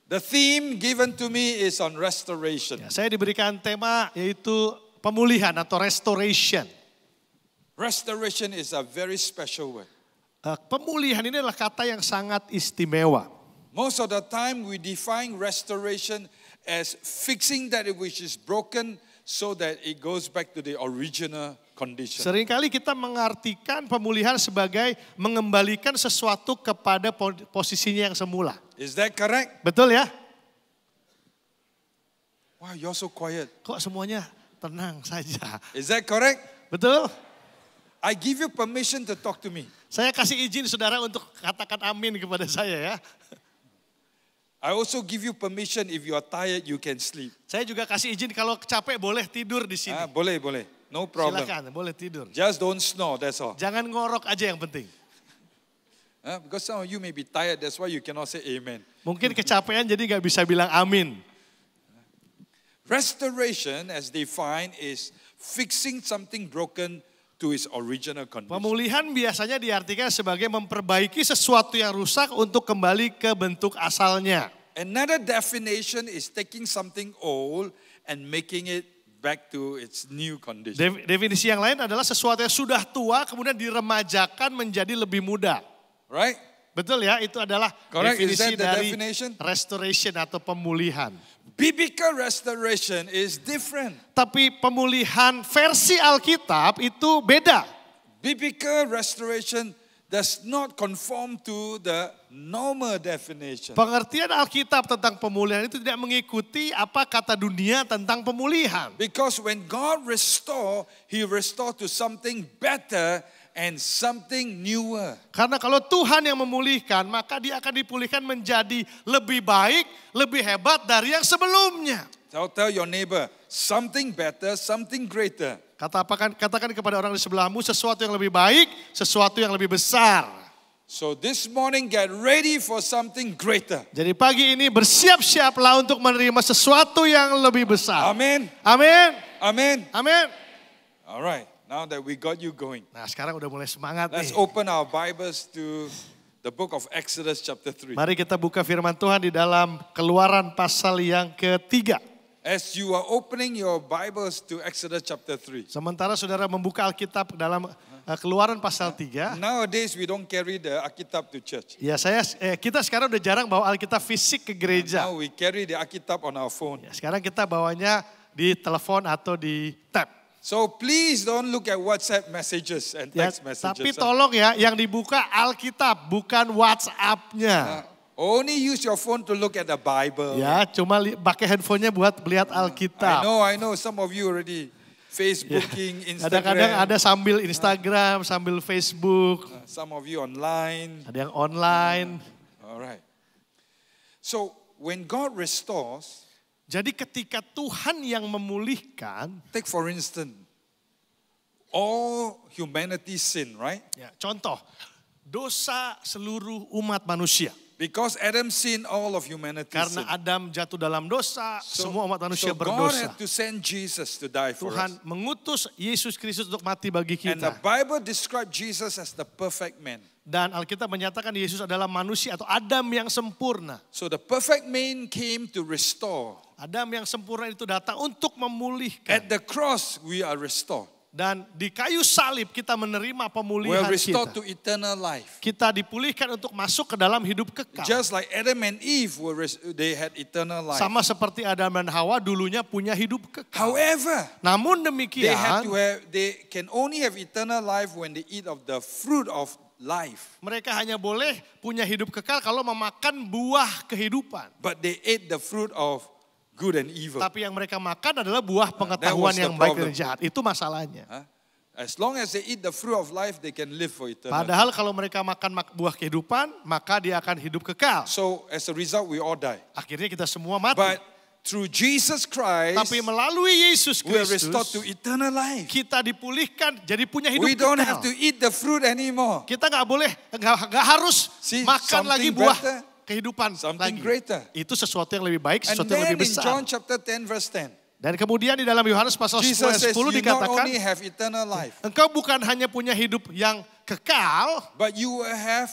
The theme given to me is on restoration. Ya, saya diberikan tema yaitu pemulihan atau restoration. Restoration is a very special word. Pemulihan ini adalah kata yang sangat istimewa. Most of the time we define restoration as fixing that which is broken so that it goes back to the original condition. Seringkali kita mengartikan pemulihan sebagai mengembalikan sesuatu kepada posisinya yang semula. Is that correct? Betul ya? Wow, you're so quiet. Kok semuanya tenang saja? Is that correct? Betul? I give you permission to talk to me. Saya kasih izin saudara untuk katakan amin kepada saya ya. I also give you permission if you are tired you can sleep. Saya juga kasih izin kalau capek boleh tidur di sini. Boleh. No problem. Silakan, boleh tidur. Just don't snore, that's all. Jangan ngorok aja yang penting. Because some of you may be tired, that's why you cannot say amen. Mungkin kecapean jadi gak bisa bilang amin. Restoration as defined is fixing something broken to its original condition. Pemulihan biasanya diartikan sebagai memperbaiki sesuatu yang rusak untuk kembali ke bentuk asalnya. Another definition is taking something old and making it back to its new condition. Definisi yang lain adalah sesuatu yang sudah tua kemudian diremajakan menjadi lebih muda. Right? Betul ya, itu adalah Correct. definisi Is that the dari definition? restoration atau pemulihan. Biblical restoration is different. Tapi pemulihan versi Alkitab itu beda. Biblical restoration does not conform to the normal definition. Pengertian Alkitab tentang pemulihan itu tidak mengikuti apa kata dunia tentang pemulihan. Because when God restore, He restore to something better and something newer. Karena kalau Tuhan yang memulihkan, maka dia akan dipulihkan menjadi lebih baik, lebih hebat dari yang sebelumnya. So tell your neighbor, something better, something greater. Katakan kepada orang di sebelahmu sesuatu yang lebih baik, sesuatu yang lebih besar. So this morning get ready for something greater. Jadi pagi ini bersiap-siaplah untuk menerima sesuatu yang lebih besar. Amen. Amin. Amen. Amin. All right. Now that we got you going. Nah sekarang udah mulai semangat Let's nih. open our Bibles to the book of Exodus chapter 3. Mari kita buka firman Tuhan di dalam Keluaran pasal yang ketiga. As you are opening your Bibles to Exodus chapter 3. Sementara saudara membuka Alkitab dalam Keluaran pasal 3. Nowadays we don't carry the Alkitab to church. Ya kita sekarang udah jarang bawa Alkitab fisik ke gereja. Now we carry the Alkitab on our phone. Ya, sekarang kita bawanya di telepon atau di tab. So please don't look at WhatsApp messages and Ya, text messages. tapi tolong ya yang dibuka Alkitab bukan WhatsApp-nya. Only use your phone to look at the Bible. Ya, cuma pakai handphonenya buat melihat Alkitab. I know some of you already Facebooking, Ya, Instagram. kadang-kadang ada sambil Instagram, sambil Facebook. Some of you online. Ada yang online. All right. So when God restores, Jadi ketika Tuhan yang memulihkan, take for instance, all humanity sin, right? ya, contoh, dosa seluruh umat manusia. Because Adam sinned, all of humanity Karena sinned. Adam jatuh dalam dosa, semua umat manusia God berdosa. had to send Jesus to die for Tuhan us. mengutus Yesus Kristus untuk mati bagi And the kita. Bible described Jesus as the perfect man. Dan Alkitab menyatakan Yesus adalah manusia atau Adam yang sempurna. So the perfect man came to restore. Adam yang sempurna itu datang untuk memulihkan. At the cross we are restored. Dan di kayu salib kita menerima We pemulihan are restored kita. to eternal life. Kita dipulihkan untuk masuk ke dalam hidup kekal. Just like Adam and Eve they had eternal life. Sama seperti Adam dan Hawa dulunya punya hidup kekal. However, Namun they can only have eternal life when they eat of the fruit of life. mereka hanya boleh punya hidup kekal kalau memakan buah kehidupan. But they ate the fruit of good and evil. Tapi yang mereka makan adalah buah pengetahuan was the yang baik problem. dan jahat. Itu masalahnya. As long as they eat the fruit of life, they can live for eternity. Padahal kalau mereka makan buah kehidupan, maka dia akan hidup kekal. So as a result, we all die. Akhirnya kita semua mati. But through Jesus Christ, Tapi melalui Yesus we are restored to Kristus, eternal life. kita dipulihkan jadi punya hidup We don't have kekal. to eat the fruit anymore. Kita nggak harus See, makan lagi something buah better, kehidupan something lagi. greater. Itu sesuatu yang lebih baik, And sesuatu yang then lebih in besar. John chapter 10 verse 10, Dan kemudian di dalam Yohanes pasal 10 Jesus ayat says 10 you not dikatakan, only have eternal life, engkau bukan hanya punya hidup yang kekal, but you will have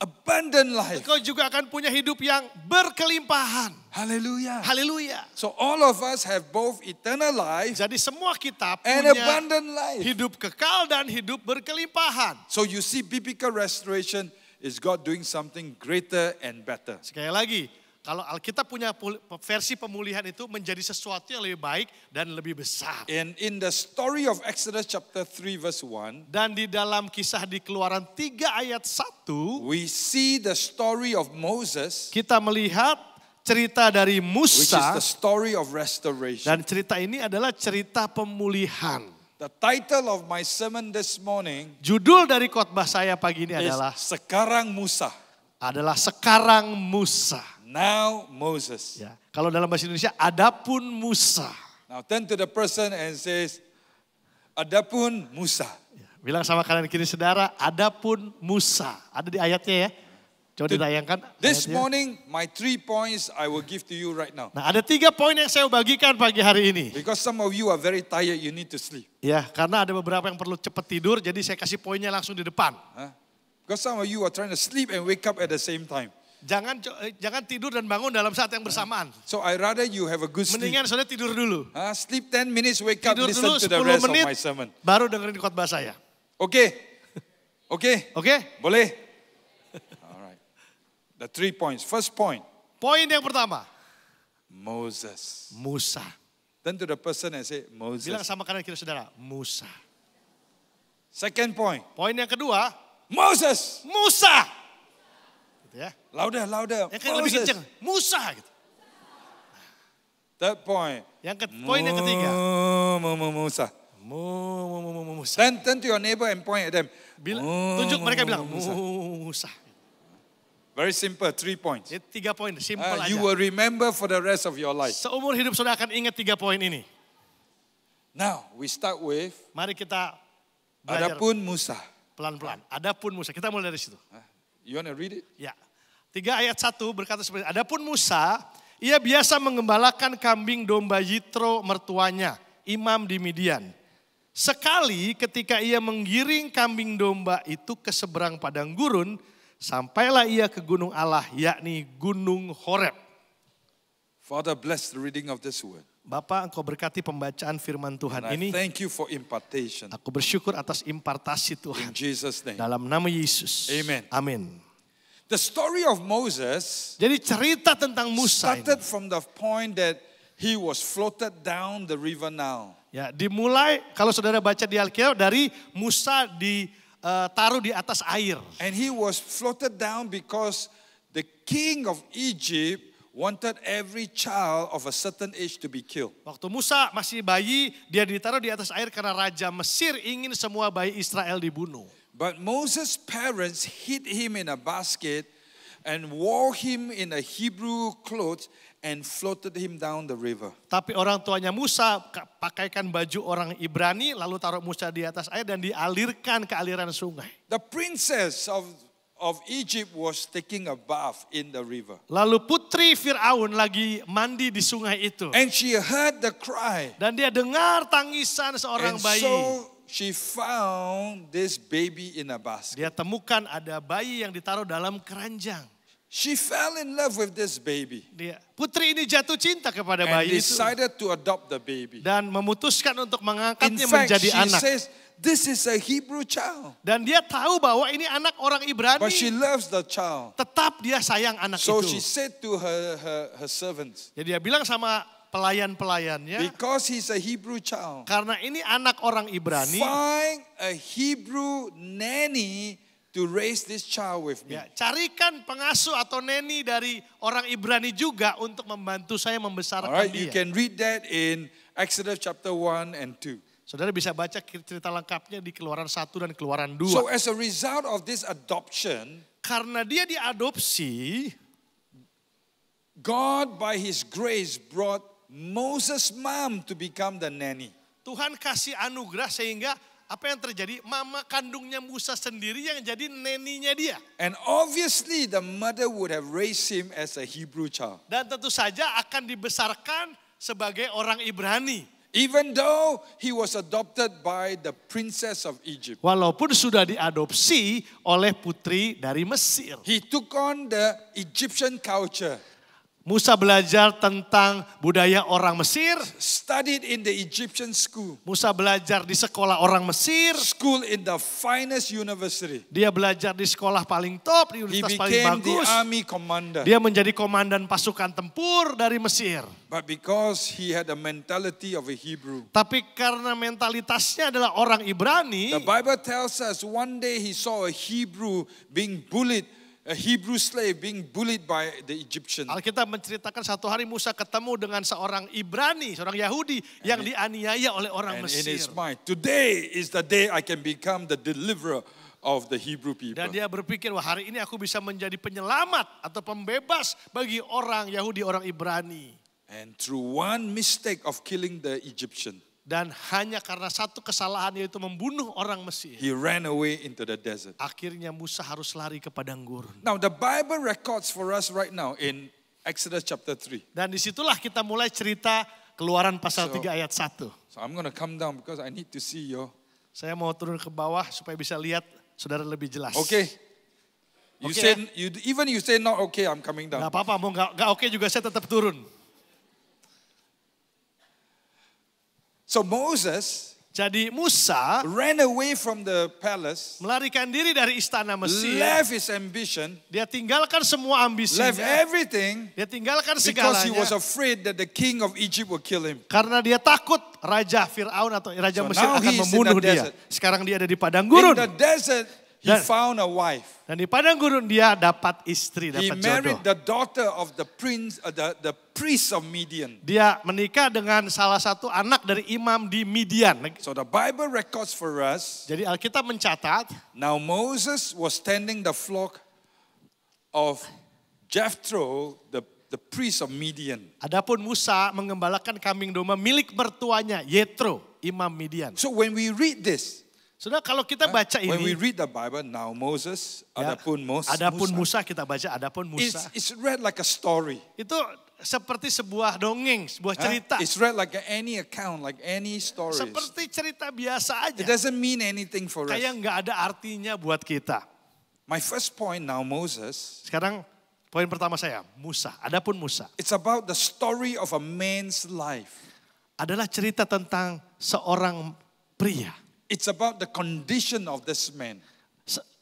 abundant life. Engkau juga akan punya hidup yang berkelimpahan. Hallelujah. Haleluya. So all of us have both eternal life Jadi semua kita and punya abundant life. hidup kekal dan hidup berkelimpahan. So you see, biblical restoration is God doing something greater and better. Sekali lagi, kalau Alkitab punya versi pemulihan itu menjadi sesuatu yang lebih baik dan lebih besar. And in the story of Exodus chapter 3 verse 1, Dan di dalam kisah di Keluaran 3 ayat 1, we see the story of Moses, kita melihat cerita dari which is Musa. the story of restoration. Dan cerita ini adalah cerita pemulihan. The title of my sermon this morning Judul dari khotbah saya pagi ini is adalah Sekarang Musa. Sekarang Musa. Now Moses. Ya, kalau dalam bahasa Indonesia, adapun Musa. Now turn to the person and says, Adapun Musa. Ya, bilang sama kanan kiri saudara, adapun Musa. Ada di ayatnya ya. Coba ditayangkan. This ayatnya. morning, my 3 points I will give to you right now. Nah, ada 3 poin yang saya bagikan pagi hari ini. Because some of you are very tired, you need to sleep. Ya, karena ada beberapa yang perlu cepat tidur, jadi saya kasih poinnya langsung di depan. Huh? Because some of you are trying to sleep and wake up at the same time. Jangan tidur dan bangun dalam saat yang bersamaan. So I rather you have a good sleep. Mendingan saudara tidur dulu. Sleep 10 minutes, wake up, Tidur listen dulu to the 10 rest of menit, my sermon. baru dengerin khotbah saya. Okay? Okay? Oke? Boleh? Alright. The 3 points. First point, Poin yang pertama, Moses. Musa. Turn to the person and say, Bilang Moses. sama kanan kiri saudara, Musa. Second point, Poin yang kedua, Moses. Musa. Gitu ya. Louder, louder. Yang kayak lebih Moses. kenceng, Musa gitu. Third point, Poin yang ketiga, Musa. Musa. Turn to your neighbor and point at them. Tunjuk mereka bilang, Musa. Musa. Very simple, 3 points. Itu 3 poin, simple aja. You will remember for the rest of your life. Seumur hidup saudara akan ingat 3 poin ini. Now, we start with Mari kita belajar Adapun Musa. pelan-pelan. Adapun Musa, kita mulai dari situ. You want to read it? Ya. 3 ayat 1 berkata seperti ini. Adapun Musa, ia biasa menggembalakan kambing domba Yitro mertuanya, imam di Midian. Sekali ketika ia menggiring kambing domba itu ke seberang padang gurun, sampailah ia ke gunung Allah, yakni Gunung Horeb. Father, bless the reading of this word. Bapak, Engkau berkati pembacaan firman Tuhan And I ini. thank you for impartation. Aku bersyukur atas impartasi In Tuhan. Jesus' name. Dalam nama Yesus. Amen. Amin. The story of Moses Jadi cerita tentang Musa ini. started from the point that he was floated down the river Nile. Ya, dimulai kalau saudara baca di Alkitab dari Musa ditaruh di atas air. And he was floated down because the king of Egypt wanted every child of a certain age to be killed. Waktu Musa masih bayi, dia ditaruh di atas air karena Raja Mesir ingin semua bayi Israel dibunuh. But Moses' parents hid him in a basket and wore him in a Hebrew clothes and floated him down the river. Tapi orang tuanya Musa pakaikan baju orang Ibrani, lalu taruh Musa di atas air dan dialirkan ke aliran sungai. The princess of Egypt was taking a bath in the river. Lalu putri Fir'aun lagi mandi di sungai itu. And she heard the cry. Dan dia dengar tangisan seorang And bayi. so she found this baby in a basket. Dia temukan ada bayi yang ditaruh dalam keranjang. She fell in love with this baby Putri ini jatuh cinta kepada and bayi itu. decided to adopt the baby. Dan memutuskan untuk In mengangkatnya fact, menjadi she anak. says, this is a Hebrew child. Dan dia tahu bahwa ini anak orang Ibrani. But she loves the child. Tetap dia sayang anak So itu. she said to her servants, Jadi dia bilang sama pelayan-pelayannya. because he's a Hebrew child, Karena ini anak orang Ibrani. find a Hebrew nanny to raise this child with me. Ya, carikan pengasuh atau neni dari orang Ibrani juga untuk membantu saya All membesarkan right, you dia. can read that in Exodus chapter 1 and 2. Saudara bisa baca cerita lengkapnya di Keluaran 1 dan Keluaran 2. So as a result of this adoption, Karena dia diadopsi, God by his grace brought Moses' mom to become the nanny. Tuhan kasih anugerah sehingga apa yang terjadi? Mama kandungnya Musa sendiri yang jadi neninya dia. And obviously the mother would have raised him as a Hebrew child. Dan tentu saja akan dibesarkan sebagai orang Ibrani. Even though he was adopted by the princess of Egypt. Walaupun sudah diadopsi oleh putri dari Mesir. He took on the Egyptian culture. Musa belajar tentang budaya orang Mesir. Studied in the Egyptian school. Musa belajar di sekolah orang Mesir. School in the finest university. Dia belajar di sekolah paling top, di He universitas paling became the bagus. army commander. Dia menjadi komandan pasukan tempur dari Mesir. But because he had the mentality of a Hebrew. Tapi karena mentalitasnya adalah orang Ibrani. The Bible tells us one day he saw a Hebrew being bullied. A Hebrew slave being bullied by the Egyptian. Alkitab menceritakan satu hari Musa ketemu dengan seorang Ibrani, seorang Yahudi yang dianiaya oleh orang And Mesir. in his mind, today is the day I can become the deliverer of the Hebrew people. Dan dia berpikir, wah hari ini aku bisa menjadi penyelamat atau pembebas bagi orang Yahudi, orang Ibrani. And through one mistake of killing the Egyptian, Dan hanya karena satu kesalahan yaitu membunuh orang Mesir. he ran away into the desert. Akhirnya Musa harus lari ke padang gurun. Now the Bible records for us right now in Exodus chapter 3. Dan disitulah kita mulai cerita Keluaran pasal So- 3 ayat 1. So I'm going to come down because I need to see you. Saya mau turun ke bawah supaya bisa lihat saudara lebih jelas. Okay. You Okay. say even you say not okay, I'm coming down. Gak apa-apa, mau gak oke juga saya tetap turun. So Moses Jadi Musa ran away from the palace, melarikan diri dari istana Mesir. left his ambition, Dia tinggalkan semua ambisinya. left everything Dia tinggalkan because he segalanya. was afraid that the king of Egypt would kill him. Karena dia takut Raja Fir'aun atau Raja So Mesir now akan he is in membunuh the dia. desert. Sekarang dia ada di padang In gurun. the desert, he Dan- found a wife. Dan di padang gurun dia dapat istri, He dapat married jodoh. the daughter of the prince, the priest of Midian. Dia menikah dengan salah satu anak dari imam di Midian. So the Bible records for us, Jadi Alkitab mencatat, now Moses was tending the flock of Jethro, the priest of Midian. adapun Musa mengembalakan kambing domba milik mertuanya, Yetro, imam Midian. So when we read this, Sudah kalau kita baca when we ini, read the Bible, now Moses, ya, adapun Musa kita baca, adapun Musa. it's read like a story. Itu seperti sebuah dongeng, sebuah cerita. It's read like any account, like any story. Seperti cerita biasa It aja. doesn't mean anything for us. Kayak nggak ada artinya buat kita. My first point now, Moses, Sekarang poin pertama saya, Musa. Adapun Musa it's about the story of a man's life. adalah cerita tentang seorang pria. It's about the condition of this man.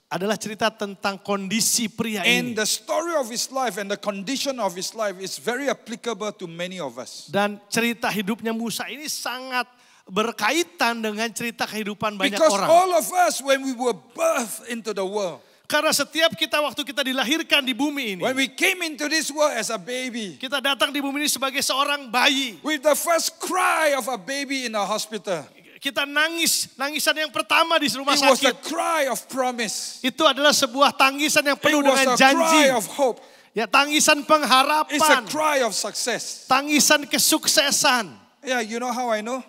Adalah cerita tentang kondisi pria And ini. the story of his life and the condition of his life is very applicable to many of us. Dan cerita hidupnya Musa ini sangat berkaitan dengan cerita kehidupan banyak Because orang. all of us, when we were birthed into the world, Karena setiap kita waktu kita dilahirkan di bumi ini, when we came into this world as a baby, kita datang di bumi ini sebagai seorang bayi. with the first cry of a baby in a hospital, Kita nangisan yang pertama di rumah it was a sakit. cry of promise. Itu adalah sebuah tangisan yang It penuh was dengan a janji. cry of hope. Ya, tangisan It's a pengharapan, cry of success. tangisan kesuksesan. Yeah, you know how I know?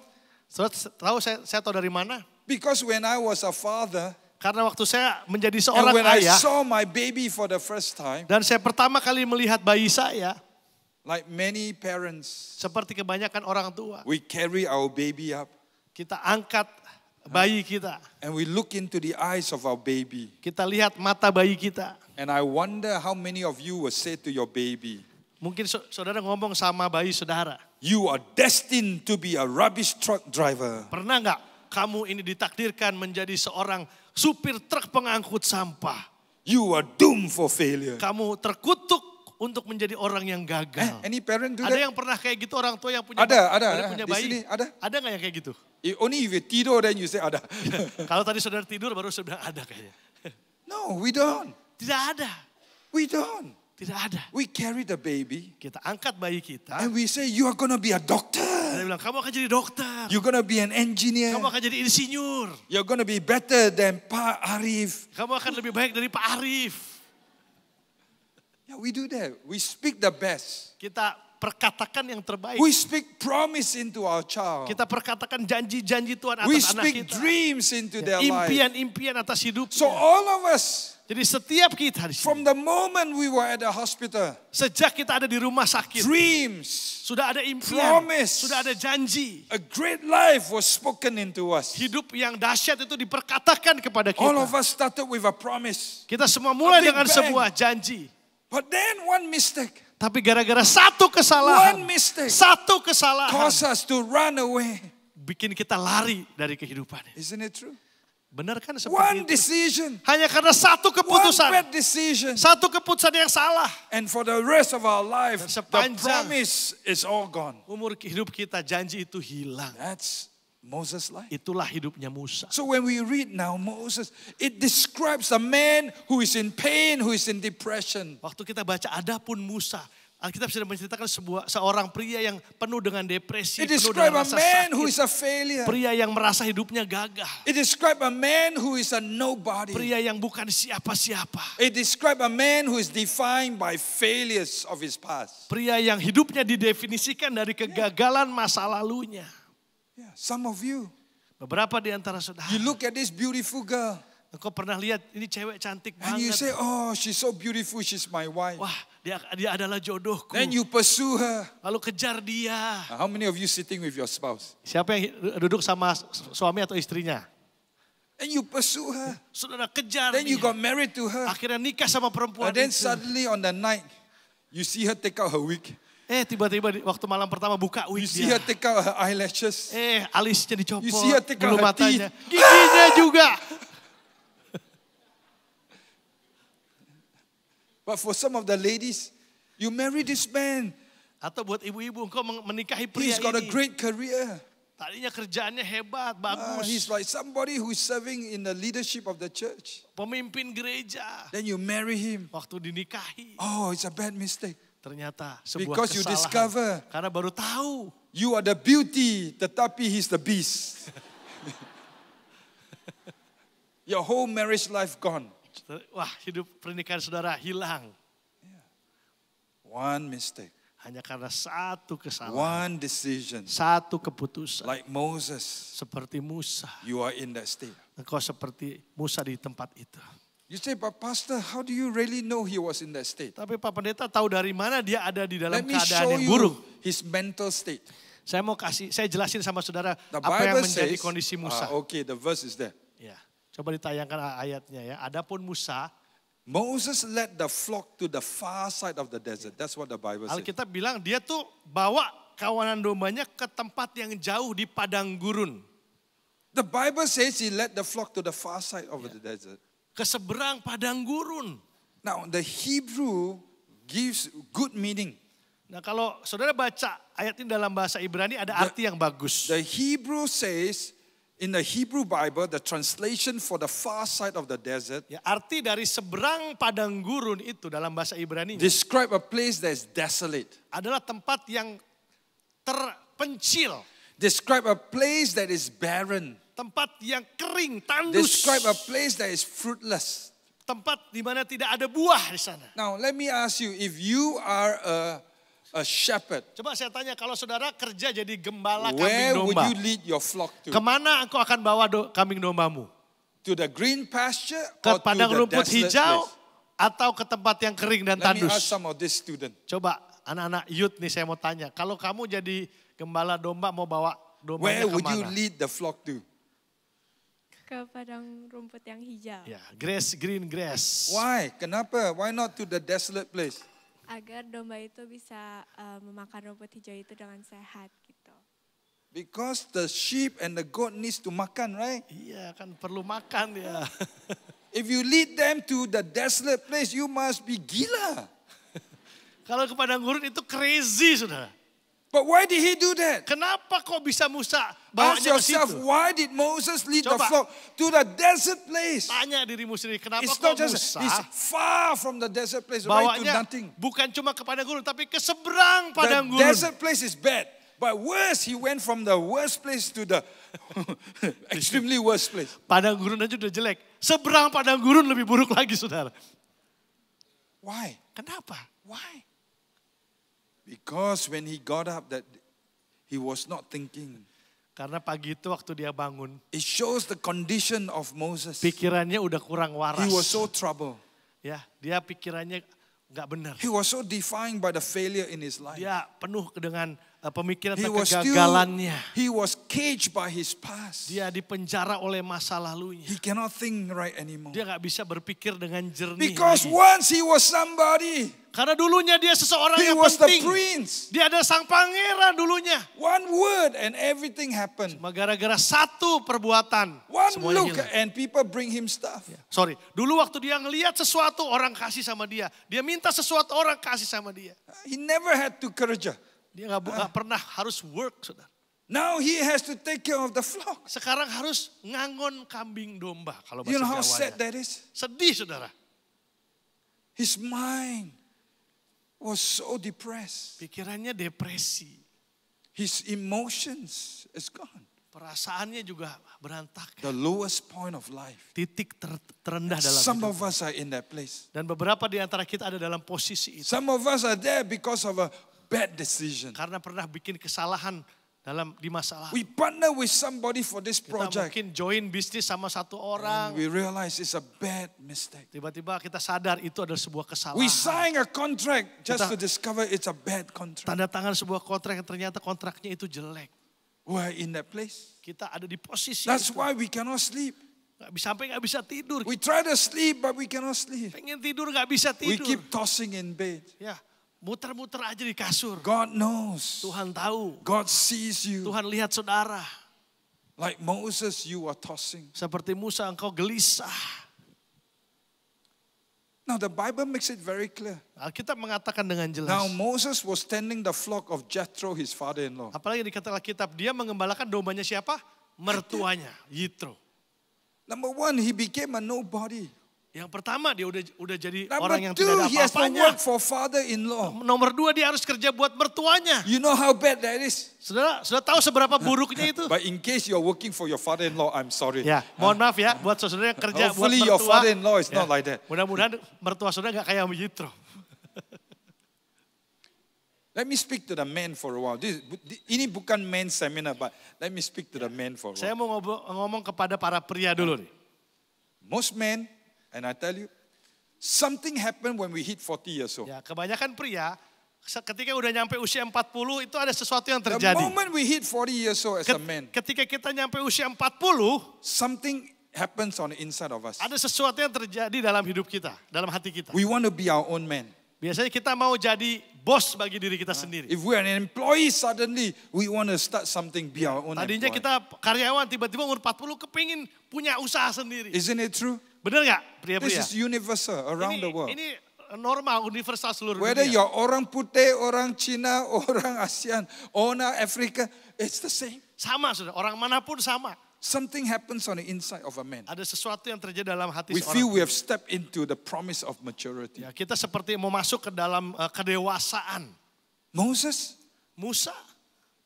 Saudara tahu saya tahu dari mana? Because when I was a father, Karena waktu saya menjadi and seorang when I ayah saw my baby for the first time, dan saya pertama kali melihat bayi saya, like many parents, seperti kebanyakan orang tua, we carry our baby up kita angkat bayi kita, and we look into the eyes of our baby. kita lihat mata bayi kita. And I wonder how many of you will say to your baby, Mungkin saudara ngomong sama bayi saudara, you are destined to be a rubbish truck driver. pernah nggak kamu ini ditakdirkan menjadi seorang supir truk pengangkut sampah? You are doomed for failure. Kamu terkutuk untuk menjadi orang yang gagal. Any parent do Ada that? yang pernah kayak gitu orang tua yang punya punya Di bayi? sini ada. Ada nggak yang kayak gitu? Only if you tidur then you say ada. Kalau tadi saudara tidur baru saudara ada kayaknya. No, we don't. Tidak ada. We don't. Tidak ada. We carry the baby Kita angkat bayi kita. and we say you are going to be a doctor. Dia bilang kamu akan jadi dokter. You're going to be an engineer. Kamu akan jadi insinyur. You're going to be better than Pak Arif. Kamu akan lebih baik dari Pak Arif. Yeah, we do that. We speak the best. Kita perkatakan yang terbaik. We speak promise into our child. Kita perkatakan janji-janji Tuhan We atas anak speak kita. dreams into their life. Impian-impian atas hidupnya. So all of us, Jadi setiap kita di from sini, the moment we were at the hospital, sejak kita ada di rumah sakit, dreams, sudah ada impian, promise, sudah ada janji. a great life was spoken into us. Hidup yang dahsyat itu diperkatakan kepada All of kita. us started with a promise. Kita semua mulai A big dengan bang. sebuah janji. But then one mistake, Tapi gara-gara satu kesalahan, one mistake satu kesalahan, caused us to run away. bikin kita lari dari kehidupan. Isn't it true? Benar kan seperti One itu? decision, Hanya karena satu one keputusan, bad decision. satu keputusan yang salah. And for the rest of our life, Dan the sepanjang promise is all gone. umur hidup kita, janji itu hilang. That's Moses' life. Itulah hidupnya Musa. So when we read now Moses, it describes a man who is in pain, who is in depression. Waktu kita baca adapun Musa, Alkitab sudah menceritakan seorang pria yang penuh dengan depresi, It penuh describes dengan a rasa man who sakit. is a failure. Pria yang merasa hidupnya gagal. It describes a man who is a nobody. Pria yang bukan siapa-siapa. It describes a man who is defined by failures of his past. Pria yang hidupnya didefinisikan dari kegagalan masa lalunya. Yeah, some of you, Beberapa di antara saudara, you look at this beautiful girl engkau pernah lihat ini cewek cantik and you banget. say, oh, she's so beautiful, she's my wife. Wah, dia adalah jodohku. Then you pursue her. Lalu kejar dia. How many of you sitting with your spouse? Siapa yang duduk sama suami atau istrinya? And you pursue her. Saudara kejar Then you dia. got married to her. Akhirnya nikah sama perempuan And then itu. suddenly on the night, you see her take out her wig. Tiba-tiba waktu malam pertama buka You wig see dia. her take out her eyelashes. Alisnya dicopot. You see her take out bulu her matanya. teeth. Giginya juga. But for some of the ladies, you marry this man. Atau buat ibu-ibu engkau menikahi pria He's got a ini. great career. Tadinya kerjaannya hebat, bagus. He's like somebody who is serving in the leadership of the church. Pemimpin gereja. Then you marry him. Waktu dinikahi. Oh, it's a bad mistake. Ternyata sebuah Because you kesalahan. discover Karena baru tahu. you are the beauty, tetapi he's the beast. Your whole marriage life gone. Wah, hidup pernikahan saudara hilang. One mistake. Hanya karena satu kesalahan. One decision. Satu keputusan. Like Moses, Seperti Musa. you are in that state. Engkau seperti Musa di tempat itu. You say, but Pastor, how do you really know he was in that state? Tapi Pak Pendeta tahu dari mana dia ada di dalam Let me keadaan show yang buruk. you his mental state. Saya jelasin sama saudara The apa yang Bible menjadi says, kondisi Musa. okay, the verse is there. Ya, coba ditayangkan ayatnya ya. Adapun Musa, Moses led the flock to the far side of the desert. That's what the Bible says. Alkitab bilang dia tuh bawa kawanan dombanya ke tempat yang jauh di padang gurun. The Bible says he led the flock to the far side of the desert. Ke seberang padang gurun. Now, the Hebrew gives good meaning. Nah kalau saudara baca ayat ini dalam bahasa Ibrani ada arti yang bagus. The Hebrew says, in the Hebrew Bible, the translation for the far side of the desert Ya, arti dari seberang padang gurun itu dalam bahasa Ibrani describe a place that is desolate. adalah tempat yang terpencil. Describe a place that is barren. Tempat yang kering, tandus. Describe a place that is fruitless. Tempat di mana tidak ada buah di sana. Now, let me ask you, if you are a shepherd, Coba saya tanya, kalau saudara kerja jadi gembala where kambing would domba, you lead your flock to? kemana engkau akan bawa kambing dombamu? To the green pasture Ke or to padang the rumput desolate hijau place? atau ke tempat yang kering dan Let me tandus? ask some of this student. Coba anak-anak youth nih saya mau tanya, kalau kamu jadi gembala domba mau bawa dombanya Where would you kemana? lead the flock to? Ke padang rumput yang hijau. Ya, green grass. Why? Kenapa? Why not to the desolate place? Agar domba itu bisa memakan rumput hijau itu dengan sehat gitu. Because the sheep and the goat needs to makan, right? Iya kan perlu makan ya. If you lead them to the desolate place, you must be gila. Kalau ke padang gurun itu crazy saudara. But why did he do that? Kenapa kok bisa Musa Ask bawanya ke yourself, situ? why did Moses lead the Coba. flock to the desert place? Tanya dirimu sendiri, kenapa It's kok not just, Musa it's far from the desert place, right to bawanya nothing. bukan cuma ke padang gurun, tapi ke seberang padang The gurun. desert place is bad. But worse, he went from the worst place to the extremely worst place. Padang gurun aja udah jelek. Seberang padang gurun lebih buruk lagi saudara. Why? Kenapa? Why? Because when he got up, that he was not thinking. Karena pagi itu waktu dia bangun, It shows the condition of Moses. pikirannya udah kurang waras. He was so troubled. Ya, dia pikirannya nggak benar. He was so defined by the failure in his life. Dia penuh dengan pemikiran He tentang was kegagalannya. he was caged by his past. Dia dipenjara oleh masa lalunya. He cannot think right anymore. Dia nggak bisa berpikir dengan jernih Because lagi. once he was somebody. Karena dulunya dia seseorang He yang was the penting. prince. Dia ada sang pangeran dulunya. One word and everything happened. Cuma gara-gara satu perbuatan. One Semuanya look hilang. and people bring him stuff. Sorry, dulu waktu dia ngelihat sesuatu orang kasih sama dia. Dia minta sesuatu orang kasih sama dia. He never had to kerja. Dia nggak pernah harus work, saudara. Now he has to take care of the flock. Sekarang harus ngangon kambing domba kalau You bahasa know how sad Jawanya. that is? Sedih, saudara. His mind was so depressed. Pikirannya depresi. His emotions is gone. Perasaannya juga berantakan. The lowest point of life. Titik terendah dalam Some hidup. of us are in that place. Dan beberapa di antara kita ada dalam posisi itu. Some of us are there because of a bad decision. Karena pernah bikin kesalahan di masa lalu. We partner with somebody for this Kita project. mungkin join bisnis sama satu And orang. we realize it's a bad mistake. Tiba-tiba kita sadar itu adalah sebuah kesalahan. We sign a contract just Kita- to discover it's a bad contract. Tanda tangan sebuah kontrak yang ternyata kontraknya itu jelek. We're in that place. Kita ada di posisi That's itu. why we cannot sleep. Sampai nggak bisa tidur. We try to sleep, but we cannot sleep. Pengen tidur nggak bisa We tidur. keep tossing in bed. Ya, muter-muter aja di kasur. God knows. Tuhan tahu. God sees you. Tuhan lihat saudara. Like Moses, you are tossing. Seperti Musa engkau gelisah. Now the Bible makes it very clear. Alkitab mengatakan dengan jelas. Now Moses was tending the flock of Jethro, his father-in-law. Apalagi dikatakan Alkitab, dia mengembalakan dombanya siapa? Mertuanya, Yitro. Number one, he became a nobody. Yang pertama dia udah jadi Number orang yang two, tidak ada he has to apa-apanya. work for father-in-law. Nomor dua dia harus kerja buat mertuanya. You know how bad that is? Saudara, sudah tahu seberapa buruknya itu? But in case you're working for your father-in-law, I'm sorry. Ya, mohon maaf ya buat saudara yang kerja buat Hopefully mertua. your father-in-law is not like that. Mudah-mudahan mertua saudara gak kayak Yitro. Let me speak to the men for a while. Ini bukan men seminar, but let me speak to the men for a Saya while. mau ngomong kepada para pria dulu nih. Most men, and I tell you, something happened when we hit 40 years old. Ya, kebanyakan pria ketika udah nyampe usia 40 itu ada sesuatu yang The terjadi. moment we hit 40 years old as a man, Ketika kita nyampe usia 40, something happens on the inside of us. ada sesuatu yang terjadi dalam hidup kita, dalam hati kita. We want to be our own man. Biasanya kita mau jadi bos bagi diri kita sendiri. If we're an employee, suddenly we want to start something, be our own Tadinya employee. kita karyawan, tiba-tiba umur 40 kepingin punya usaha sendiri. Isn't it true? Bener gak This pria-pria? is universal around the world. Ini normal, universal seluruh Whether dunia. you're orang putih, orang Cina, orang ASEAN, orang Africa, it's the same. Sama sudah, orang manapun sama. Something happens on the inside of a man. Ada sesuatu yang terjadi dalam hati We feel seorang. we have stepped into the promise of maturity. Ya, kita seperti mau masuk ke dalam kedewasaan. Moses, Musa,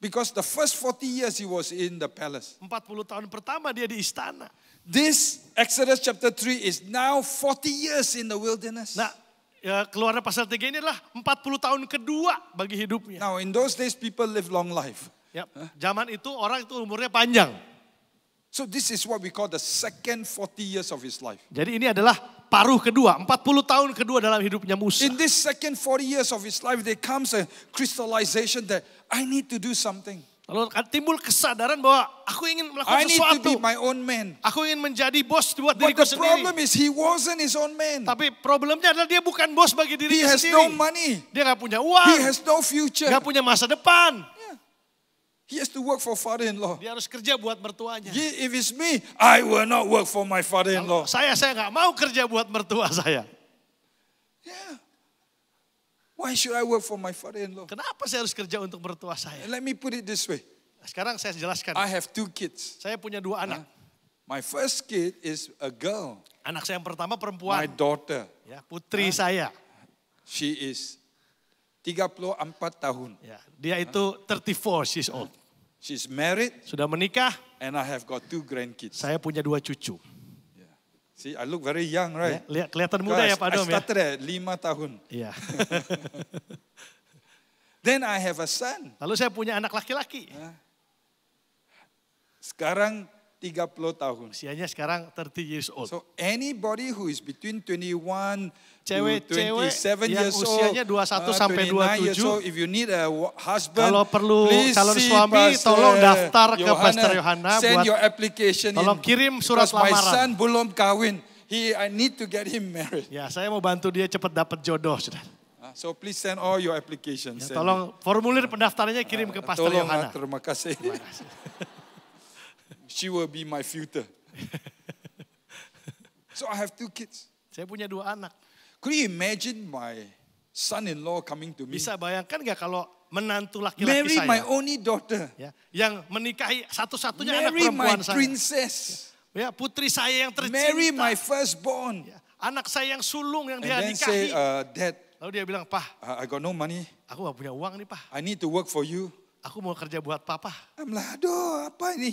because the first 40 years he was in the palace. 40 tahun pertama dia di istana. This Exodus chapter 3 is now 40 years in the wilderness. Nah, ya, Keluaran pasal 3 ini adalah 40 tahun kedua bagi hidupnya. Now in those days people live long life. Ya, zaman itu orang itu umurnya panjang. So this is what we call the second 40 years of his life. Jadi ini adalah paruh kedua, 40 tahun kedua dalam hidupnya Musa. In this second 40 years of his life, there comes a crystallization that I need to do something. Lalu timbul kesadaran bahwa aku ingin melakukan I need to sesuatu. be my own man. Aku ingin menjadi bos buat But diriku the problem sendiri. is he wasn't his own man. Tapi problemnya adalah dia bukan bos bagi He dirinya has no sendiri. money. Dia gak punya He uang, has no future. gak punya masa depan. He has to work for father-in-law. Dia harus kerja buat mertuanya. If it's me, I will not work for my father-in-law. Saya gak mau kerja buat mertua saya. Yeah. Why should I work for my father-in-law? Kenapa saya harus kerja untuk mertua saya? And let me put it this way. Sekarang saya jelaskan. I have 2 kids. Saya punya 2 anak. My first kid is a girl, Anak saya yang pertama my perempuan. daughter. Ya, putri saya. She is 34 tahun. Ya, dia itu 34 years old. She's married Sudah menikah, and I have got 2 grandkids. saya punya 2 cucu. See, I look very young, Ya, right? kelihatan muda ya Pak I Dom ya. started at 5 tahun. Iya. Then I have a son. Lalu saya punya anak laki-laki. Sekarang 30 tahun. Usianya sekarang 30 years old. So anybody who is between 21 Cewek-cewek to 27 yang years old, usianya 21 sampai 29 years 27, old, if you need a husband, kalau perlu please calon see suami, Pastor tolong daftar ke Johanna. Pastor Johanna Send buat- your application tolong in. kirim surat Because my lamaran. son belum kawin. I need to get him married. Ya, saya mau bantu dia cepat dapat jodoh, Saudara. So please send all your applications. Ya, tolong formulir pendaftarannya kirim ke Pastor Tolong, Johanna. terima kasih. She will be my future. So I have 2 kids. Saya punya 2 anak. Could you imagine my son-in-law coming to me? Bisa bayangkan nggak kalau menantu laki-laki Marry my saya, only daughter. ya, yang menikahi satu-satunya anak Marry my perempuan saya, princess. ya, putri saya yang tercinta, Marry my firstborn. ya, anak saya yang sulung yang And dia then say, nikahi. Dad, Lalu dia bilang, Pah, I got no money. aku gak punya uang nih, Pah. I need to work for you. Aku mau kerja buat Papa. I'm like, aduh, apa ini?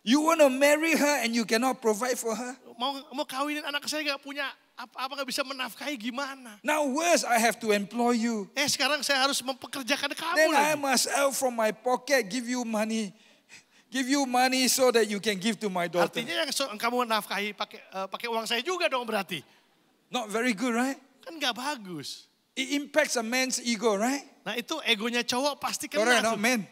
You want to marry her and you cannot provide for her? Mau kawinin anak saya gak punya apa gak bisa menafkahi gimana? Now worse, I have to employ you. Sekarang saya harus mempekerjakan kamu Then I lagi. must out from my pocket give you money. Give you money so that you can give to my daughter. Artinya yang kamu nafkahi pakai uang saya juga dong berarti. Not very good, right? Kan gak bagus. It impacts a man's ego, right? Nah itu egonya cowok pasti Correct, kena not tuh. men.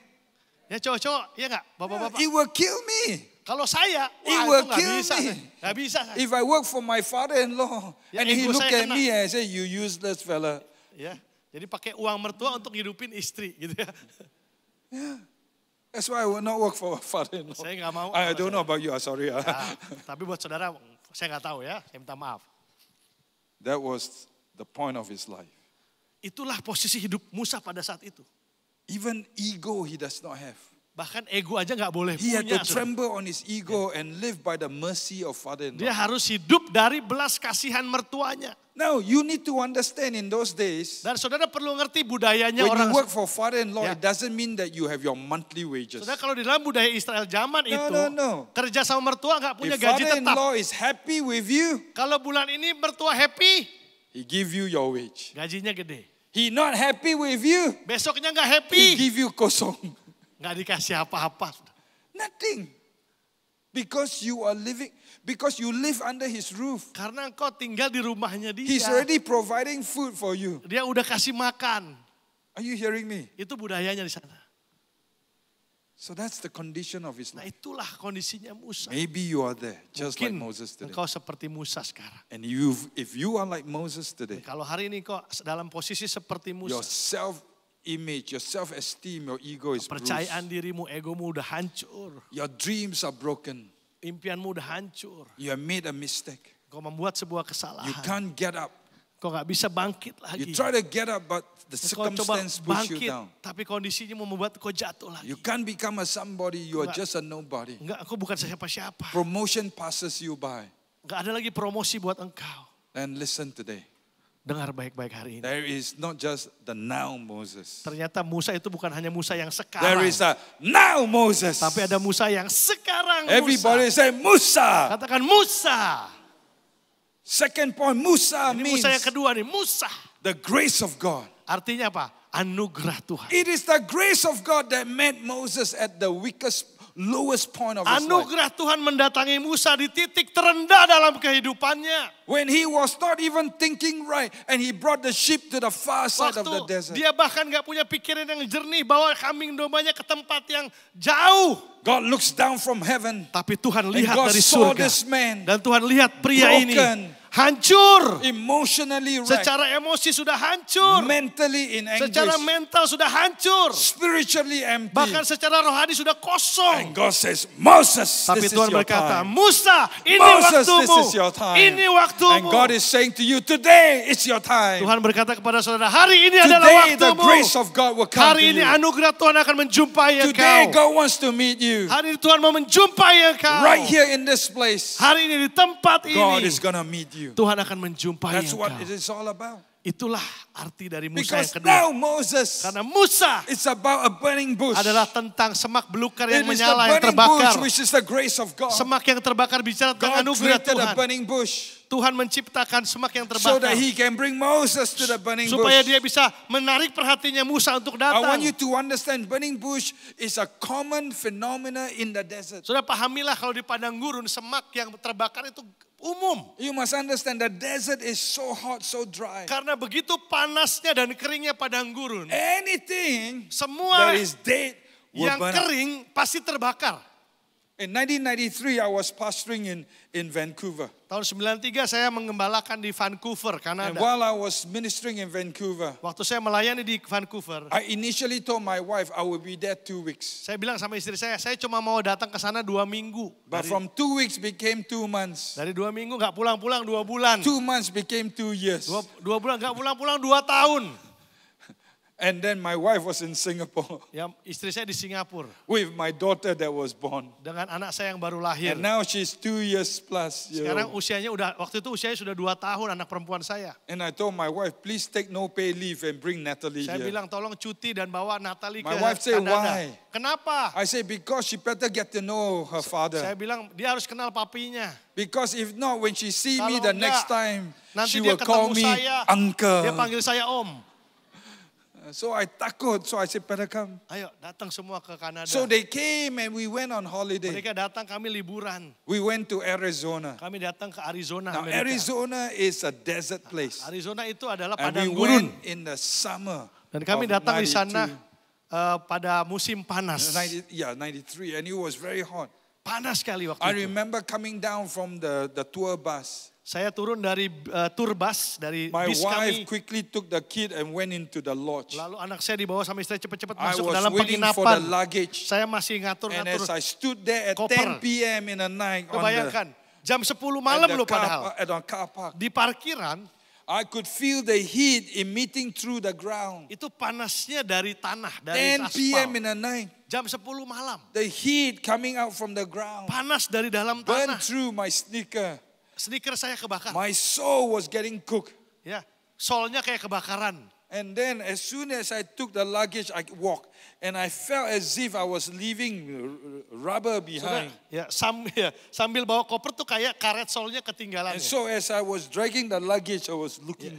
Ya cowok-cowok, ya gak? Bapak-bapak. It will kill me. Kalau saya, It wah will itu gak kill bisa. me. Gak bisa. Saya. If I work for my father-in-law Ya, and he ego look saya at kena. me and say, you useless fella. Ya, jadi pakai uang mertua untuk ngidupin istri gitu ya. That's why I will not work for father-in-law. Saya gak mau. I don't know about you, sorry. Nah, tapi buat saudara, saya gak tahu ya, saya minta maaf. That was the point of his life. Itulah posisi hidup Musa pada saat itu. Even ego he does not have. Bahkan ego aja gak boleh He had punya. to tremble on his ego and live by the mercy of Dia father-in-law. harus hidup dari belas kasihan mertuanya. Now, you need to understand in those days, Dan saudara perlu ngerti budayanya when orang. you work for father-in-law, Yeah. it doesn't mean that you have your monthly wages. Saudara kalau di dalam budaya Israel zaman itu, no. kerja sama mertua gak punya If gaji tetap. father-in-law is happy with you, Kalau bulan ini mertua happy, he give you your wage. gajinya gede. He not happy with you, Besoknya gak he happy, give you kosong. gak dikasih apa-apa. Nothing. Because you live under his roof. Karena engkau tinggal di rumahnya dia. He's already providing food for you. Dia udah kasih makan. Are you hearing me? Itu budayanya di sana. So that's the condition of his Nah life. itulah kondisinya Musa. Maybe you are there, just like Mungkin Moses today. engkau seperti Musa sekarang. And if you are like Moses today, Kalau hari ini kau dalam posisi seperti your Musa. self-image, your self-esteem, your ego is bruised. Percayaan dirimu, egomu udah hancur. Your dreams are broken. Impianmu udah hancur. You have made a mistake. Kau membuat sebuah You kesalahan. can't get up. Kau gak bisa bangkit You lagi. try to get up, but the Kau coba circumstance push you bangkit, down. tapi kondisinya mau membuat kau jatuh lagi. You can't become a somebody, you are Enggak. just a nobody. Enggak, aku bukan siapa-siapa. Promotion passes you by. Enggak ada lagi promosi buat engkau. And listen today, Dengar baik-baik hari ini. there is not just the now Moses. Ternyata Musa itu bukan hanya Musa yang There sekarang. is a now Moses. Tapi ada Musa yang sekarang Everybody Musa. say Musa. Katakan Musa. Second point, Musa Ini means Musa yang kedua nih, Musa. the grace of God. Artinya apa? Anugerah Tuhan. It is the grace of God that met Moses at the lowest point of his life. Anugerah Tuhan mendatangi Musa di titik terendah dalam kehidupannya. When he was not even thinking right and he brought the sheep to the far side of the Waktu desert. dia bahkan gak punya pikiran yang jernih, bawa kambing dombanya ke tempat yang jauh. God looks down from heaven. Tapi Tuhan And lihat God dari saw surga. this man Dan Tuhan lihat pria ini broken, hancur. emotionally wrecked, Secara emosi sudah hancur. mentally in Secara anguish, mental sudah hancur. spiritually empty. Bahkan secara rohani sudah And kosong. God says, Moses, Tapi this is Tuhan your berkata, time. Musa, ini Moses, waktumu. this is your time. Ini waktumu. And God is saying to you, today it's your time. Tuhan berkata kepada saudara, hari ini adalah Today the waktumu. grace of God will come to Hari ini you. anugerah Tuhan akan menjumpai Today engkau. God wants to meet you. Hari ini Tuhan mau menjumpai engkau. Right here in this place, Hari ini di tempat God ini is going to meet you. Tuhan akan menjumpai That's what engkau. it is all about. Itulah arti dari Musa yang Because kedua. now Moses, Karena Musa it's about a burning bush. adalah tentang semak belukar yang It is the menyala, yang burning terbakar. bush, which is the grace of God. Semak yang terbakar bicara tentang God anugerah created a Tuhan. burning bush Tuhan menciptakan semak yang so terbakar. that He can bring Moses to the burning Supaya bush. dia bisa menarik perhatiannya Musa untuk I datang. want you to understand, burning bush is a common phenomena in the desert. Saudara pahamilah kalau di padang gurun semak yang terbakar itu umum. You must understand the desert is so hot, so dry. Karena begitu panasnya dan keringnya padang gurun. Anything Semua that is dead will yang burn up. kering pasti terbakar. In 1993, I was pastoring in Vancouver. Tahun 93 saya mengembalakan di Vancouver, And Kanada. while I was ministering in Vancouver, Waktu saya melayani di Vancouver, I initially told my wife I will be there 2 weeks. saya bilang sama istri saya cuma mau datang ke sana 2 minggu. But from 2 weeks became 2 months. Dari 2 minggu nggak pulang-pulang 2 bulan. 2 months became 2 years. Dua bulan nggak pulang-pulang 2 tahun. And then my wife was in Singapore Ya, istri saya di Singapura with my daughter that was born. dengan anak saya yang baru lahir. And now she's 2 years plus. Sekarang usianya waktu itu usianya sudah 2 tahun anak perempuan saya. And I told my wife, please take no pay leave and bring Natalie Saya here. bilang tolong cuti dan bawa Natalie ke My wife said, Kanada. "Why?" Kenapa? I said, because she better get to know her Saya father. bilang dia harus kenal papinya. Because if not, when she see me Kalau the next enggak, time, Nanti she dia will call ketemu me saya, uncle. dia panggil saya om. So I takut, so I said, better come. Ayo datang semua ke Kanada. So they came and we went on holiday. Mereka datang, kami liburan. We went to Arizona. Kami datang ke Arizona, Now, Amerika. Arizona is a desert place. Arizona itu adalah And we padang gurun. went in the summer. Dan kami of datang di sana 92. pada musim panas. 93, and it was very hot. Panas sekali waktu I itu. remember coming down from the tour bus. Saya turun dari tour bus, dari My bis wife kami. quickly took the kid and went into the lodge. Lalu anak saya dibawa sama istri cepat-cepat I masuk ke was dalam waiting for the penginapan. luggage. Saya masih And ngatur-ngatur. as I stood there at koper. 10 p.m. in the night Kebayangkan, jam 10 malam loh padahal. at the car park, Di parkiran, I could feel the heat emitting through the ground. itu panasnya dari tanah, dari 10 p.m. aspal. in the night, Jam 10 malam. the heat coming out from the ground Panas dari dalam burned tanah. through my sneaker. Sneaker saya kebakar. My soul was getting cooked. Ya, solnya kayak kebakaran. And then as soon as I took the luggage, I walked. And I felt as if I was leaving rubber behind. Ya, sambil bawa koper tuh kayak karet solnya ketinggalan. And so as I was dragging the luggage, I was looking.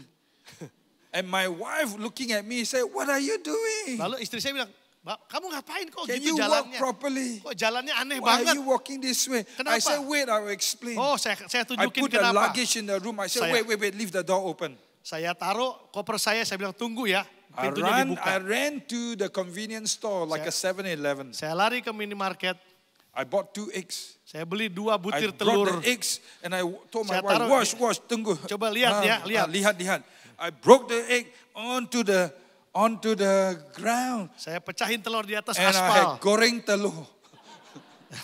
And my wife looking at me said, what are you doing? Lalu istri saya bilang, "Mbak, kamu ngapain kok Can gitu you walk jalannya? properly? Kok jalannya aneh Why are banget?" you walking this way? Kenapa? I said, wait, I will explain. Oh, saya I tunjukin put the kenapa. luggage in the room. I said, Saya- wait, leave the door open. Saya taruh koper saya bilang tunggu ya, I pintunya dibuka. ran to the convenience store like a 7-Eleven. Saya lari ke minimarket, I bought 2 eggs. saya beli 2 I butir brought telur. the eggs and I told my Saya wife, taruh- wash, tunggu. Coba lihat ya, lihat. Lihat. I broke the egg onto the ground. Saya pecahin telur di atas And I aspal. had goreng telur.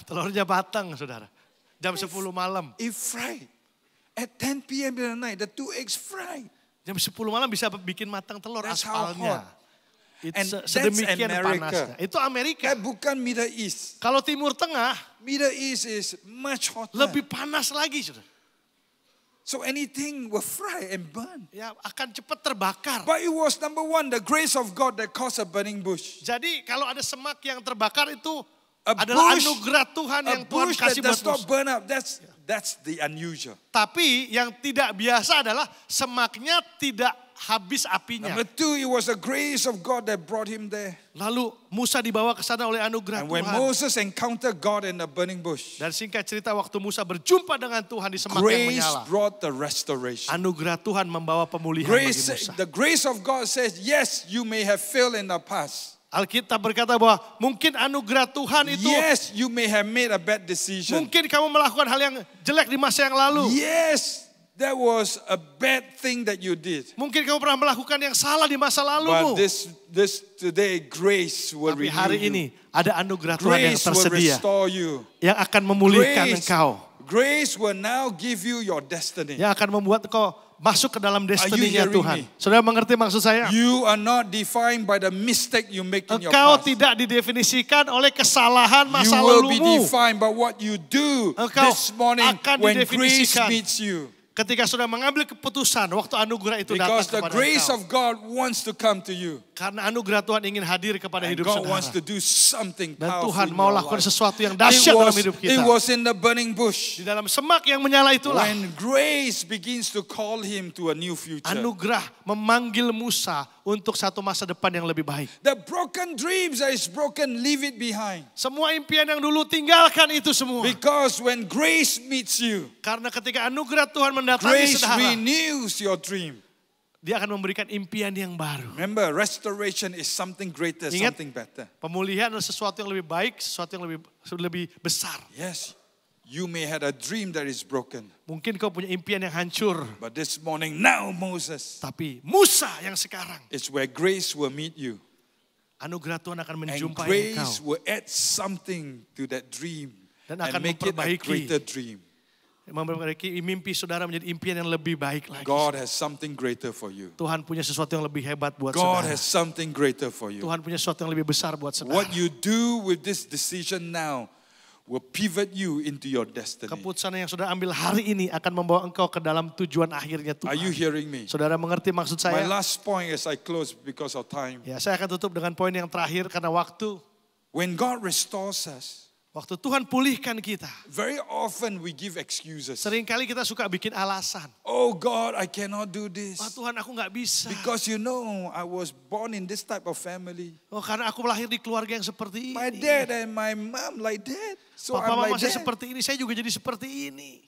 Telurnya batang, saudara. Jam 10 malam. It fried. At 10 p.m. in the night, the 2 eggs fried. Jam 10 malam bisa bikin matang telur That's how aspalnya. hot. Itu And that's sedemikian America. panasnya. Itu Amerika. That bukan Middle East. Kalau Timur Tengah Middle East is much hotter. lebih panas lagi, saudara. So anything will fry and burn. Ya akan cepat terbakar. But it was number one, the grace of God that caused a burning bush. Jadi kalau ada semak yang terbakar itu A adalah bush- anugerah Tuhan A yang Tuhan bush that kasih does buat not Musa. burn up, that's the unusual. Tapi yang tidak biasa adalah semaknya tidak habis apinya. Number two, it was the grace of God that brought him there. Lalu Musa dibawa ke sana oleh anugerah And when Tuhan. Moses encountered God in the burning bush, Dan singkat cerita waktu Musa berjumpa dengan Tuhan di semak yang grace menyala. brought the restoration. Anugerah Tuhan membawa pemulihan bagi Musa. The grace of God says, yes, you may have failed in the past. Alkitab berkata bahwa mungkin anugerah Tuhan itu Yes, you may have made a bad decision. mungkin kamu melakukan hal yang jelek di masa yang lalu. Yes, that was a bad thing that you did. Mungkin kamu pernah melakukan yang salah di masa But lalumu. this today, grace will Tapi renew hari you. ini ada anugerah Tuhan yang Grace will tersedia. restore you. Yang akan memulihkan engkau. Grace will now give you your destiny. Yang akan membuat engkau masuk ke dalam destininya hearing Tuhan. me? Saudara mengerti maksud saya? You are not defined by the mistake you make in your Engkau past. tidak didefinisikan oleh kesalahan You masa will be lalumu. defined by what you do Engkau this morning akan when grace didefinisikan. meets you. Ketika sudah mengambil keputusan, waktu anugerah itu datang Because the kepada grace engkau. of God wants to come to you. Karena anugerah Tuhan ingin hadir kepada And hidup God wants to saudara. do something Dan powerful Tuhan in mau your lakukan life. sesuatu yang dahsyat dalam hidup It kita. was in the burning bush. Di dalam semak yang menyala itulah When grace begins to call him to a new future. anugerah memanggil Musa untuk satu masa depan yang lebih baik. The broken dreams that is broken, leave it behind. Semua impian yang dulu tinggalkan itu semua. Because when grace meets you, Karena ketika anugerah Tuhan mendatangi grace saudara, renews your dream. dia akan memberikan impian yang baru. Remember, restoration is something greater, Ingat, something better. Pemulihan adalah sesuatu yang lebih baik, sesuatu yang lebih besar. Yes, you may have a dream that is broken. Mungkin kau punya impian yang hancur. But this morning, now Moses, Tapi Musa yang sekarang, it's where grace will meet you. anugerah Tuhan akan And menjumpai grace engkau. will add something to that dream. Dan And akan make it a memperbaiki. greater dream. Memperbaiki mimpi saudara menjadi impian yang lebih baik lagi. God has something greater for you. Tuhan punya sesuatu yang lebih hebat buat God saudara. has something greater for you. Tuhan punya sesuatu yang lebih besar buat saudara. What you do with this decision now will pivot you into your destiny. Keputusan yang saudara ambil hari ini akan membawa engkau ke dalam tujuan akhirnya Are you Tuhan. hearing me? Saudara mengerti maksud My saya? last point as I close because of time. Ya, saya akan tutup dengan poin yang terakhir karena waktu. When God restores us, Waktu Tuhan pulihkan kita, very often we give excuses. seringkali kita suka bikin alasan. Oh God, I cannot do this. Wah Tuhan, aku nggak bisa. Because you know, I was born in this type of family. Oh, karena aku lahir di keluarga yang seperti ini. My dad and my mom like that. So Papa I'm mama like saya that. seperti ini, saya juga jadi seperti ini.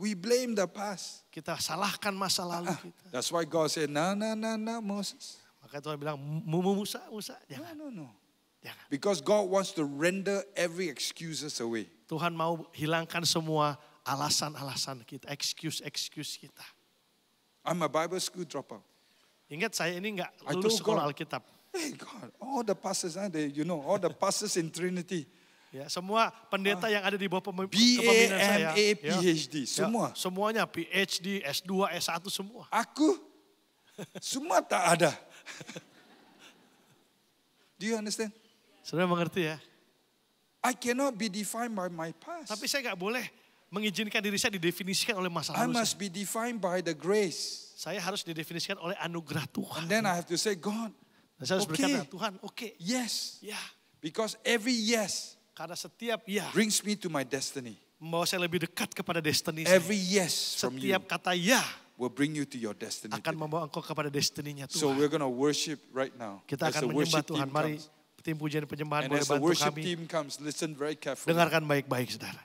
We blame the past. Kita salahkan masa lalu kita. That's why God said, no, Moses. Maka Tuhan bilang, Musa, jangan. No. Jangan. Because God wants to render every excuses away. Tuhan mau hilangkan semua alasan-alasan kita, excuse kita. I'm a Bible school dropout. Ingat saya ini nggak I lulus told sekolah God. Alkitab. Hey God, all the pastors, all the pastors in Trinity, Ya, semua pendeta yang ada di bawah BA, kepemimpinan saya. MA, PhD, Ya, semua. semuanya PhD, S2, S1 semua. Aku, semua tak ada. Do you understand? Saudara mengerti ya? I cannot be defined by my past. Tapi saya nggak boleh mengizinkan diri saya didefinisikan oleh masa I lalu. must be defined by the grace. Saya harus didefinisikan oleh anugerah Tuhan. And then I have to say, God, Dan saya harus okay. berkata, Tuhan oke. yes. Ya, Because every yes karena setiap ya brings me to my destiny. membawa saya lebih dekat kepada destiny saya. Every yes from you Setiap kata ya will bring you to your destiny. akan membawa engkau kepada destininya So Tuhan. we're going to worship right now. Kita As akan the menyembah worship Tuhan. team Mari comes. tim pujian penyembahan And boleh as the bantu worship kami. team comes, listen very carefully. Dengarkan baik-baik saudara.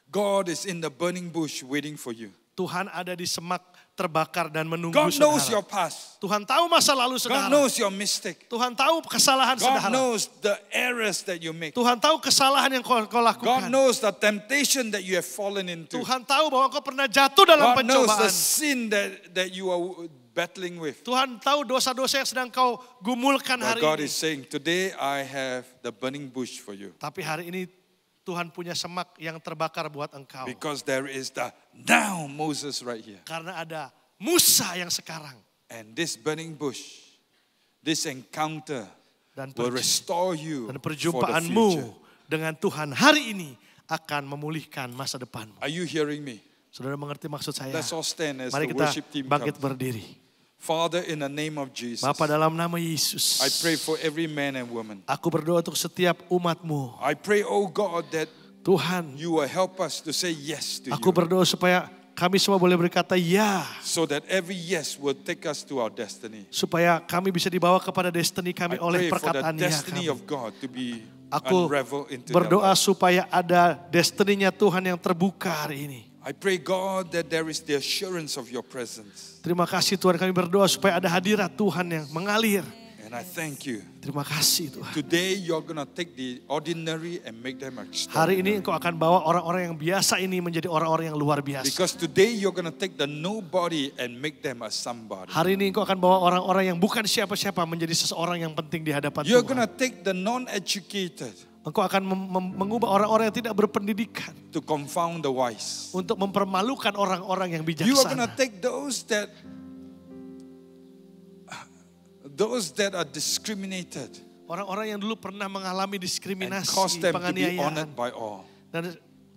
God is in the burning bush waiting for you. Tuhan ada di semak terbakar dan menunggu God knows your saudara. past. Tuhan tahu masa lalu God saudara. knows your mistake. Tuhan tahu kesalahan God saudara. knows the errors that you make. Tuhan tahu kesalahan yang kau God lakukan. knows the temptation that you have fallen into. Tuhan tahu bahwa kau pernah jatuh dalam God knows the pencobaan. sin that you are battling with. Tuhan tahu dosa-dosa yang sedang kau gumulkan But hari God ini. is saying, today I have the burning bush for you. Tapi hari ini Tuhan punya semak yang terbakar buat engkau. Because there is the now Moses right here. Karena ada Musa yang sekarang. And this burning bush, this encounter Dan, will restore you dan for the perjumpaanmu future. dengan Tuhan hari ini akan memulihkan masa depanmu. Are you hearing me? Saudara mengerti maksud saya? Let's all stand as Mari the kita worship team bangkit comes. berdiri. Father, in the name of Jesus, Bapa dalam nama Yesus. I pray for every man and woman. Aku berdoa untuk setiap umatmu. I pray, oh God, that Tuhan, you will help us to say yes to aku you. berdoa supaya kami semua boleh berkata ya. So that every yes will take us to our destiny. Supaya kami bisa dibawa kepada destiny I kami oleh pray for the perkataan ya destiny kami. of God to be Aku unraveled into their berdoa life. supaya ada destininya Tuhan yang terbuka hari ini. I pray, God, that there is the assurance of your presence. Terima kasih Tuhan, kami berdoa supaya ada hadirat Tuhan yang mengalir. And I thank you. Terima kasih Tuhan. Today you're going to take the ordinary and make them Hari ini extraordinary. Engkau akan bawa orang-orang yang biasa ini menjadi orang-orang yang luar biasa. Because today you're going to take the nobody and make them a somebody. Hari ini Engkau akan bawa orang-orang yang bukan siapa-siapa menjadi seseorang yang penting di hadapan You're going Tuhan. to take the non-educated Engkau akan mengubah orang-orang yang tidak berpendidikan to confound the wise. untuk mempermalukan orang-orang yang You are going to bijaksana. take those that are discriminated Orang-orang yang dulu pernah mengalami and diskriminasi, cause them to be penganiayaan. honored by all. Dan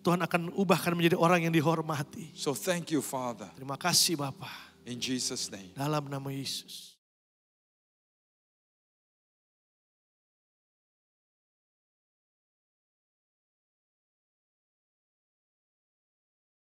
Tuhan akan ubahkan menjadi orang yang dihormati. So thank you, Father, Terima kasih Bapa. in Jesus' name. Dalam nama Yesus.